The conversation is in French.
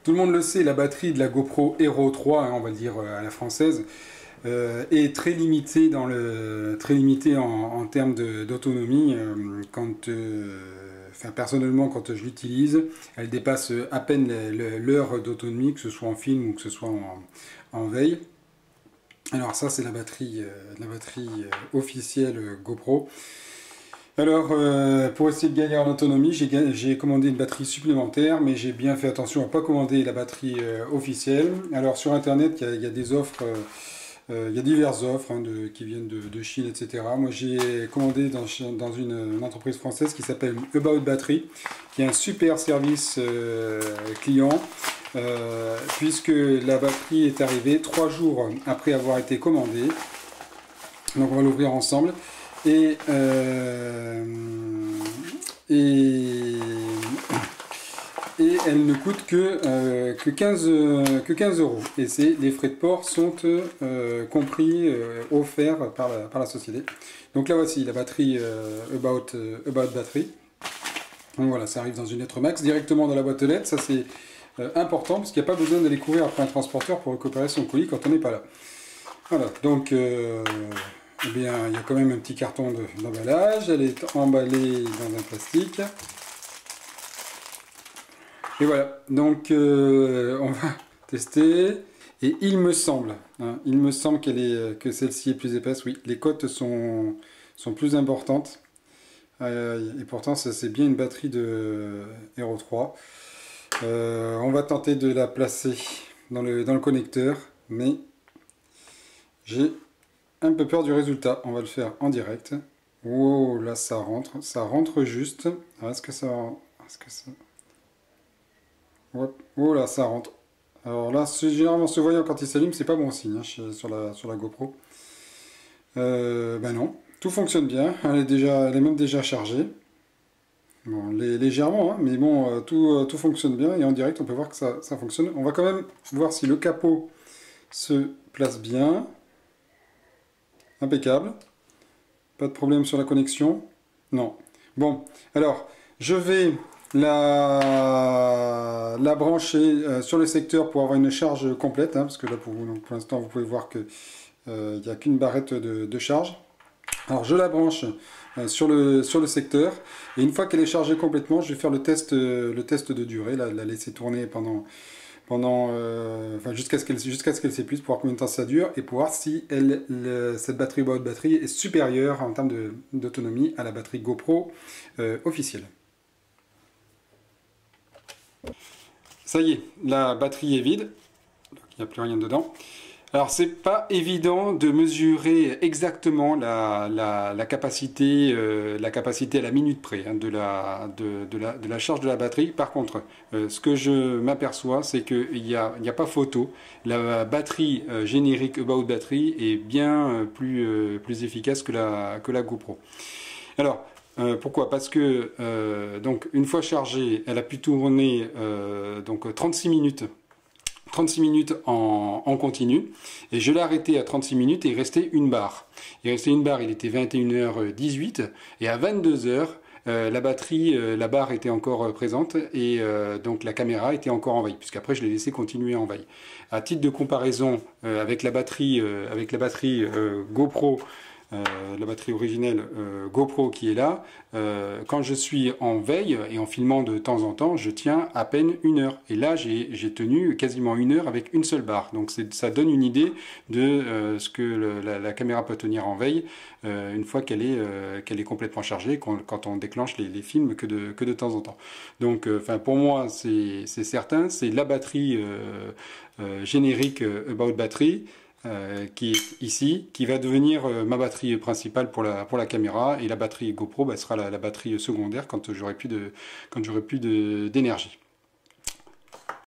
Tout le monde le sait, la batterie de la GoPro Hero 3, hein, on va le dire à la française, est très limitée, très limitée en termes d'autonomie. Enfin, personnellement, quand je l'utilise, elle dépasse à peine l'heure d'autonomie, que ce soit en film ou que ce soit en veille. Alors ça, c'est la batterie officielle GoPro. Alors, pour essayer de gagner en autonomie, j'ai commandé une batterie supplémentaire, mais j'ai bien fait attention à ne pas commander la batterie officielle. Alors, sur Internet, il y a des offres, il y a diverses offres hein, qui viennent de Chine, etc. Moi, j'ai commandé dans une entreprise française qui s'appelle About Battery, qui est un super service client, puisque la batterie est arrivée 3 jours après avoir été commandée. Donc, on va l'ouvrir ensemble. Et elle ne coûte que 15 euros. Et les frais de port sont compris, offerts par la société. Donc là voici la batterie About Battery. Donc voilà, ça arrive dans une lettre max directement dans la boîte aux lettres. Ça c'est important parce qu'il n'y a pas besoin d'aller courir après un transporteur pour récupérer son colis quand on n'est pas là. Voilà, donc eh bien, il y a quand même un petit carton d'emballage. Elle est emballée dans un plastique. Et voilà, donc on va tester. Et il me semble que celle-ci est plus épaisse. Oui, les côtes sont plus importantes. Et pourtant, c'est bien une batterie de Hero 3. On va tenter de la placer dans le connecteur, mais j'ai un peu peur du résultat. On va le faire en direct. Oh, là, ça rentre juste. Est-ce que ça... Ouais. Oh là, ça rentre. Alors là, généralement, ce voyant, quand il s'allume, c'est pas bon signe hein, sur la GoPro. Ben non, tout fonctionne bien. Elle est même déjà chargée. Bon, légèrement, hein, mais bon, tout fonctionne bien. Et en direct, on peut voir que ça fonctionne. On va quand même voir si le capot se place bien. Impeccable. Pas de problème sur la connexion. Non. Bon, alors, je vais la brancher sur le secteur pour avoir une charge complète, hein, parce que là, pour l'instant, vous pouvez voir que il n'y a qu'une barrette de charge. Alors, je la branche sur le secteur, et une fois qu'elle est chargée complètement, je vais faire le test de durée, la laisser tourner enfin, jusqu'à ce qu'elle s'épuise, pour voir combien de temps ça dure et pour voir si cette batterie About Battery est supérieure en termes d'autonomie à la batterie GoPro officielle. Ça y est, la batterie est vide, il n'y a plus rien dedans. Alors c'est pas évident de mesurer exactement la capacité à la minute près hein, de la charge de la batterie. Par contre, ce que je m'aperçois, c'est qu'il n'y a pas photo. La batterie générique About Battery est bien plus efficace que la GoPro. Alors, pourquoi? Parce que donc une fois chargée, elle a pu tourner donc 36 minutes. 36 minutes en continu, et je l'ai arrêté à 36 minutes et il restait une barre. Il restait une barre, il était 21h18, et à 22h, la barre était encore présente, et donc la caméra était encore en veille, puisqu'après je l'ai laissé continuer en veille. À titre de comparaison avec la batterie GoPro, la batterie originelle GoPro qui est là, quand je suis en veille et en filmant de temps en temps, je tiens à peine 1 heure. Et là, j'ai tenu quasiment 1 heure avec une seule barre. Donc ça donne une idée de ce que la caméra peut tenir en veille une fois qu'elle est complètement chargée, quand on déclenche les films que de temps en temps. Donc pour moi, c'est certain, c'est la batterie générique About Battery, qui est ici, qui va devenir ma batterie principale pour la caméra, et la batterie GoPro sera la batterie secondaire quand j'aurai plus d'énergie.